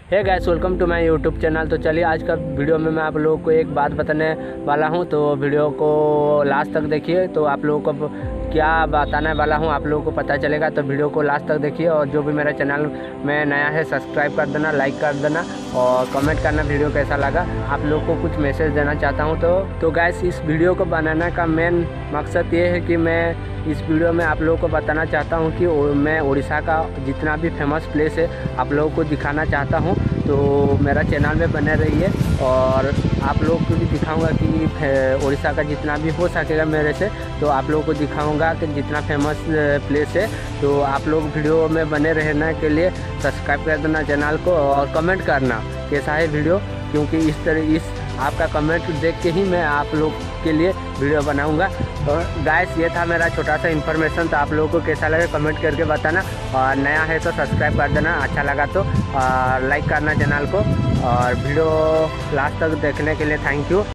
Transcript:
Hey guys, welcome to my YouTube channel. तो चलिए आज का वीडियो में मैं आप लोगों को एक बात बताने वाला हूं, तो वीडियो को लास्ट तक देखिए। तो आप लोगों को क्या बताने वाला हूं आप लोगों को पता चलेगा, तो वीडियो को लास्ट तक देखिए। और जो भी मेरा चैनल में नया है सब्सक्राइब कर देना, लाइक कर देना और कमेंट करना वीडियो कैसा लगा। आप लोग को कुछ मैसेज देना चाहता हूं। तो गाइस, इस वीडियो को बनाने का मेन मकसद ये है कि मैं इस वीडियो में आप लोगों को बताना चाहता हूं कि मैं उड़ीसा का जितना भी फेमस प्लेस है आप लोगों को दिखाना चाहता हूं। तो मेरा चैनल में बने रहिए और आप लोगों को भी दिखाऊंगा कि उड़ीसा का जितना भी हो सकेगा मेरे से, तो आप लोगों को दिखाऊंगा कि जितना फेमस प्लेस है। तो आप लोग वीडियो में बने रहने के लिए सब्सक्राइब कर देना चैनल को और कमेंट करना कैसा है वीडियो, क्योंकि इस आपका कमेंट देख के ही मैं आप लोग के लिए वीडियो बनाऊंगा। तो गाइस, ये था मेरा छोटा सा इन्फॉर्मेशन। तो आप लोगों को कैसा लगे कमेंट करके बताना, और नया है तो सब्सक्राइब कर देना, अच्छा लगा तो लाइक करना चैनल को। और वीडियो लास्ट तक देखने के लिए थैंक यू।